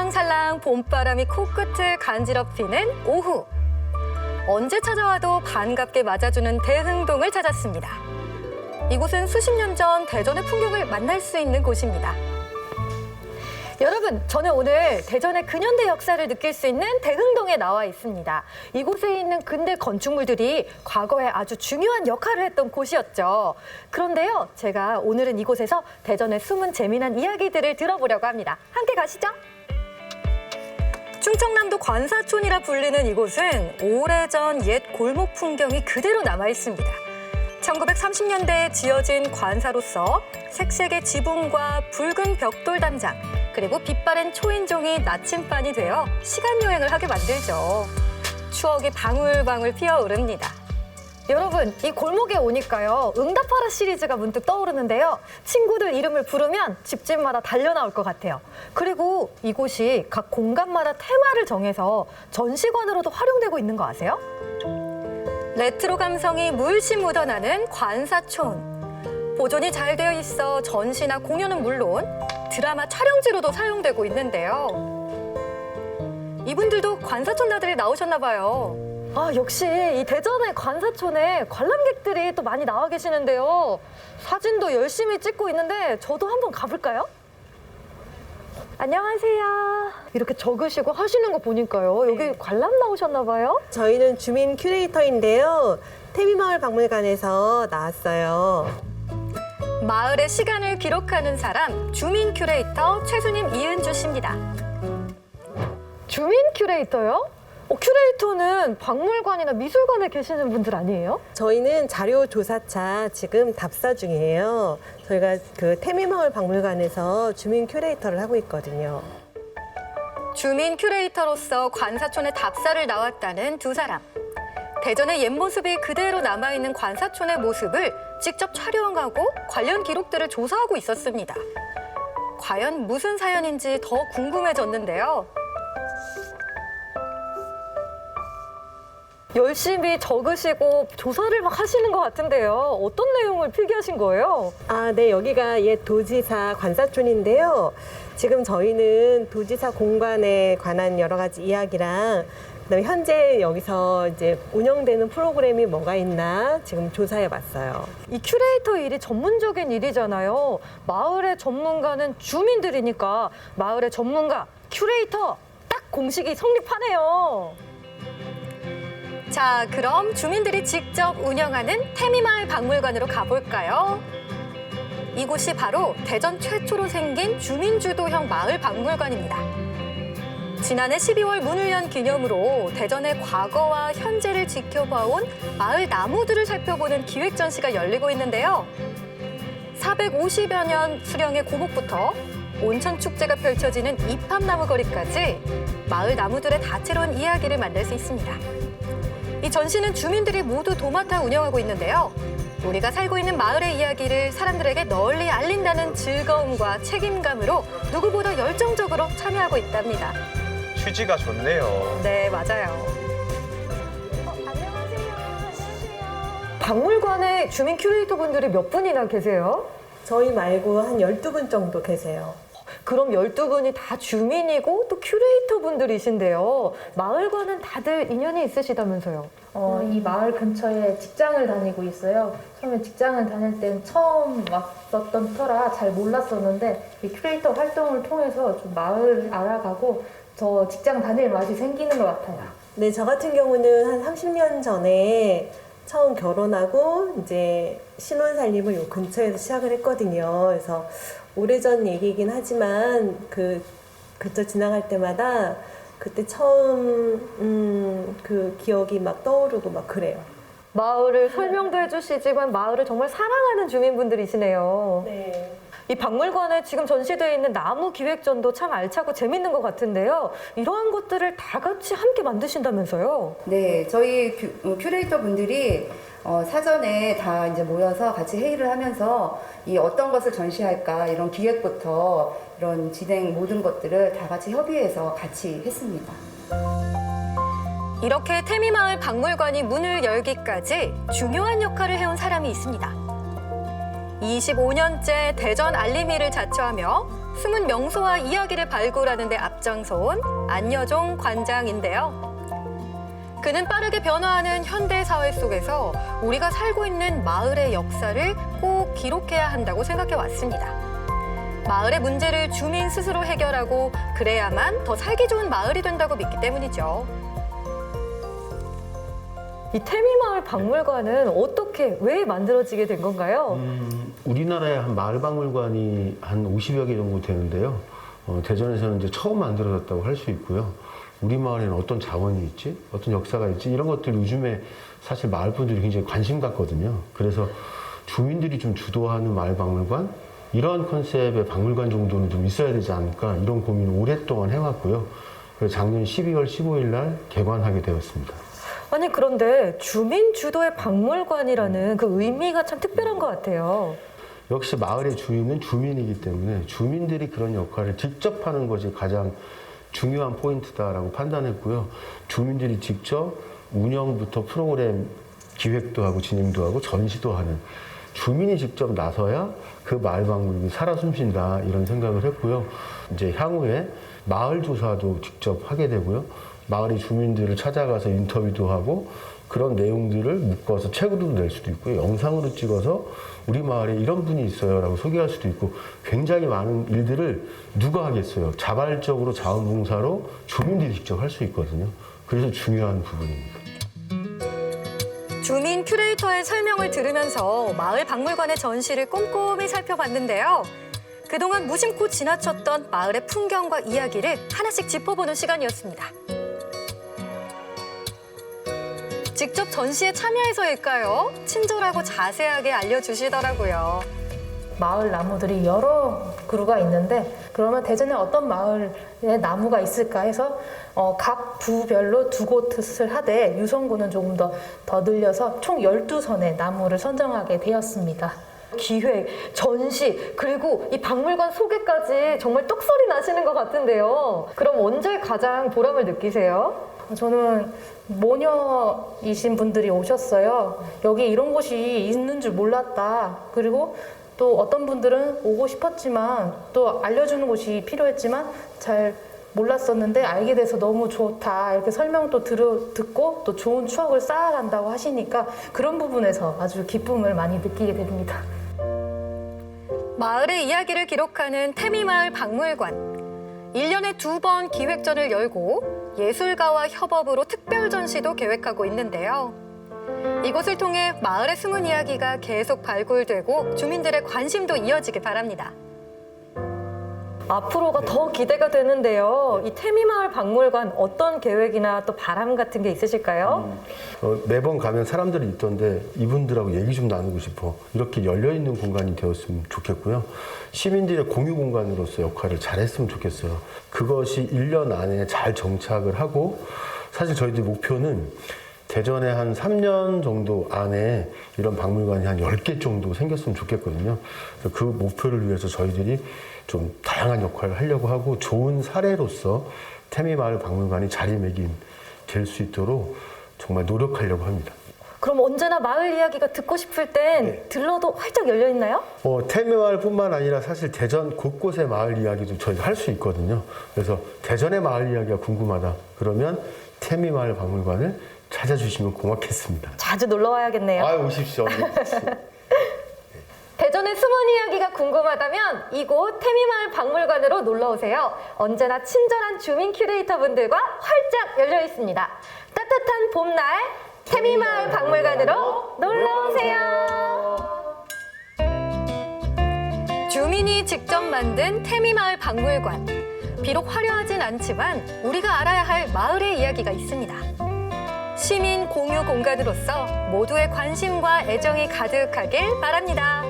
살랑살랑 봄바람이 코끝을 간지럽히는 오후. 언제 찾아와도 반갑게 맞아주는 대흥동을 찾았습니다. 이곳은 수십 년 전 대전의 풍경을 만날 수 있는 곳입니다. 여러분, 저는 오늘 대전의 근현대 역사를 느낄 수 있는 대흥동에 나와 있습니다. 이곳에 있는 근대 건축물들이 과거에 아주 중요한 역할을 했던 곳이었죠. 그런데요, 제가 오늘은 이곳에서 대전의 숨은 재미난 이야기들을 들어보려고 합니다. 함께 가시죠. 충청남도 관사촌이라 불리는 이곳은 오래전 옛 골목 풍경이 그대로 남아 있습니다. 1930년대에 지어진 관사로서 색색의 지붕과 붉은 벽돌 담장, 그리고 빛바랜 초인종이 나침반이 되어 시간 여행을 하게 만들죠. 추억이 방울방울 피어오릅니다. 여러분, 이 골목에 오니까요, 응답하라 시리즈가 문득 떠오르는데요. 친구들 이름을 부르면 집집마다 달려나올 것 같아요. 그리고 이곳이 각 공간마다 테마를 정해서 전시관으로도 활용되고 있는 거 아세요? 레트로 감성이 물씬 묻어나는 관사촌. 보존이 잘 되어 있어 전시나 공연은 물론 드라마 촬영지로도 사용되고 있는데요. 이분들도 관사촌 나들이 나오셨나 봐요. 아, 역시 이 대전의 관사촌에 관람객들이 또 많이 나와 계시는데요. 사진도 열심히 찍고 있는데 저도 한번 가볼까요? 안녕하세요. 이렇게 적으시고 하시는 거 보니까요. 여기 관람 나오셨나 봐요? 저희는 주민 큐레이터인데요. 태미마을 박물관에서 나왔어요. 마을의 시간을 기록하는 사람, 주민 큐레이터 최수님 이은주 씨입니다. 주민 큐레이터요? 큐레이터는 박물관이나 미술관에 계시는 분들 아니에요? 저희는 자료조사차 지금 답사 중이에요. 저희가 그 태미마을 박물관에서 주민 큐레이터를 하고 있거든요. 주민 큐레이터로서 관사촌에 답사를 나왔다는 두 사람. 대전의 옛 모습이 그대로 남아있는 관사촌의 모습을 직접 촬영하고 관련 기록들을 조사하고 있었습니다. 과연 무슨 사연인지 더 궁금해졌는데요. 열심히 적으시고 조사를 막 하시는 것 같은데요. 어떤 내용을 필기하신 거예요? 아, 네, 여기가 옛 도지사 관사촌인데요. 지금 저희는 도지사 공간에 관한 여러 가지 이야기랑 그다음에 현재 여기서 이제 운영되는 프로그램이 뭐가 있나 지금 조사해 봤어요. 이 큐레이터 일이 전문적인 일이잖아요. 마을의 전문가는 주민들이니까 마을의 전문가, 큐레이터 딱 공식이 성립하네요. 자, 그럼 주민들이 직접 운영하는 태미마을 박물관으로 가볼까요? 이곳이 바로 대전 최초로 생긴 주민주도형 마을 박물관입니다. 지난해 12월 문을 연 기념으로 대전의 과거와 현재를 지켜봐온 마을 나무들을 살펴보는 기획 전시가 열리고 있는데요. 450여 년 수령의 고목부터 온천 축제가 펼쳐지는 이팝나무 거리까지 마을 나무들의 다채로운 이야기를 만날 수 있습니다. 이 전시는 주민들이 모두 도맡아 운영하고 있는데요. 우리가 살고 있는 마을의 이야기를 사람들에게 널리 알린다는 즐거움과 책임감으로 누구보다 열정적으로 참여하고 있답니다. 취지가 좋네요. 네, 맞아요. 안녕하세요. 박물관에 주민 큐레이터 분들이 몇 분이나 계세요? 저희 말고 한 12분 정도 계세요. 그럼 12분이 다 주민이고 또 큐레이터 분들이신데요. 마을과는 다들 인연이 있으시다면서요? 이 마을 근처에 직장을 다니고 있어요. 처음에 직장을 다닐 땐 처음 왔었던 터라 잘 몰랐었는데 이 큐레이터 활동을 통해서 좀 마을을 알아가고 저 직장 다닐 맛이 생기는 것 같아요. 네, 저 같은 경우는 한 30년 전에 처음 결혼하고 이제 신혼 살림을 요 근처에서 시작을 했거든요. 그래서 오래전 얘기이긴 하지만 그저 지나갈 때마다 그때 처음 그 기억이 막 떠오르고 막 그래요. 마을을 설명도 해주시지만 마을을 정말 사랑하는 주민분들이시네요. 네. 이 박물관에 지금 전시되어 있는 나무 기획전도 참 알차고 재밌는 것 같은데요. 이러한 것들을 다 같이 함께 만드신다면서요? 네, 저희 큐레이터 분들이 사전에 다 이제 모여서 같이 회의를 하면서 이 어떤 것을 전시할까 이런 기획부터 이런 진행 모든 것들을 다 같이 협의해서 같이 했습니다. 이렇게 태미마을 박물관이 문을 열기까지 중요한 역할을 해온 사람이 있습니다. 25년째 대전 알림이를 자처하며 숨은 명소와 이야기를 발굴하는 데 앞장서온 안여종 관장인데요. 그는 빠르게 변화하는 현대 사회 속에서 우리가 살고 있는 마을의 역사를 꼭 기록해야 한다고 생각해 왔습니다. 마을의 문제를 주민 스스로 해결하고 그래야만 더 살기 좋은 마을이 된다고 믿기 때문이죠. 이 태미마을 박물관은 어떻게, 왜 만들어지게 된 건가요? 우리나라에 한 마을 박물관이 한 50여 개 정도 되는데요. 대전에서는 이제 처음 만들어졌다고 할 수 있고요. 우리 마을에는 어떤 자원이 있지? 어떤 역사가 있지? 이런 것들 요즘에 사실 마을 분들이 굉장히 관심 갖거든요. 그래서 주민들이 좀 주도하는 마을 박물관? 이런 컨셉의 박물관 정도는 좀 있어야 되지 않을까? 이런 고민을 오랫동안 해왔고요. 그래서 작년 12월 15일 날 개관하게 되었습니다. 아니, 그런데 주민 주도의 박물관이라는 그 의미가 참 특별한 것 같아요. 역시 마을의 주인은 주민이기 때문에 주민들이 그런 역할을 직접 하는 것이 가장 중요한 포인트다라고 판단했고요. 주민들이 직접 운영부터 프로그램 기획도 하고 진행도 하고 전시도 하는 주민이 직접 나서야 그 마을 박물관이 살아 숨쉰다 이런 생각을 했고요. 이제 향후에 마을 조사도 직접 하게 되고요. 마을의 주민들을 찾아가서 인터뷰도 하고 그런 내용들을 묶어서 책으로도 낼 수도 있고요. 영상으로 찍어서 우리 마을에 이런 분이 있어요 라고 소개할 수도 있고 굉장히 많은 일들을 누가 하겠어요. 자발적으로 자원봉사로 주민들이 직접 할 수 있거든요. 그래서 중요한 부분입니다. 주민 큐레이터의 설명을 들으면서 마을 박물관의 전시를 꼼꼼히 살펴봤는데요. 그동안 무심코 지나쳤던 마을의 풍경과 이야기를 하나씩 짚어보는 시간이었습니다. 직접 전시에 참여해서일까요? 친절하고 자세하게 알려주시더라고요. 마을 나무들이 여러 그루가 있는데 그러면 대전에 어떤 마을에 나무가 있을까 해서 각 부별로 두 곳을 하되 유성구는 조금 더 늘려서 총 12선의 나무를 선정하게 되었습니다. 기획, 전시, 그리고 이 박물관 소개까지 정말 떡소리 나시는 것 같은데요. 그럼 언제 가장 보람을 느끼세요? 저는 모녀이신 분들이 오셨어요. 여기 이런 곳이 있는 줄 몰랐다. 그리고 또 어떤 분들은 오고 싶었지만 또 알려주는 곳이 필요했지만 잘 몰랐었는데 알게 돼서 너무 좋다. 이렇게 설명도 듣고 또 좋은 추억을 쌓아간다고 하시니까 그런 부분에서 아주 기쁨을 많이 느끼게 됩니다. 마을의 이야기를 기록하는 태미마을 박물관. 1년에 2번 기획전을 열고 예술가와 협업으로 특별 전시도 계획하고 있는데요. 이곳을 통해 마을의 숨은 이야기가 계속 발굴되고 주민들의 관심도 이어지길 바랍니다. 앞으로가 더 기대가 되는데요. 이 태미마을 박물관 어떤 계획이나 또 바람 같은 게 있으실까요? 매번 가면 사람들이 있던데 이분들하고 얘기 좀 나누고 싶어. 이렇게 열려있는 공간이 되었으면 좋겠고요. 시민들의 공유 공간으로서 역할을 잘했으면 좋겠어요. 그것이 1년 안에 잘 정착을 하고 사실 저희들 목표는 대전에 한 3년 정도 안에 이런 박물관이 한 10개 정도 생겼으면 좋겠거든요. 그래서 그 목표를 위해서 저희들이 좀 다양한 역할을 하려고 하고 좋은 사례로서 태미마을 박물관이 자리매김될 수 있도록 정말 노력하려고 합니다. 그럼 언제나 마을 이야기가 듣고 싶을 땐 들러도 활짝 열려 있나요? 태미마을뿐만 아니라 사실 대전 곳곳의 마을 이야기도 저희 할 수 있거든요. 그래서 대전의 마을 이야기가 궁금하다. 그러면 태미마을 박물관을 찾아주시면 고맙겠습니다. 자주 놀러 와야겠네요. 오십시오. 대전의 숨은 이야기가 궁금하다면 이곳 태미마을 박물관으로 놀러 오세요. 언제나 친절한 주민 큐레이터 분들과 활짝 열려 있습니다. 따뜻한 봄날 태미마을 박물관으로 놀러 오세요. 주민이 직접 만든 태미마을 박물관. 비록 화려하진 않지만 우리가 알아야 할 마을의 이야기가 있습니다. 시민 공유 공간으로서 모두의 관심과 애정이 가득하길 바랍니다.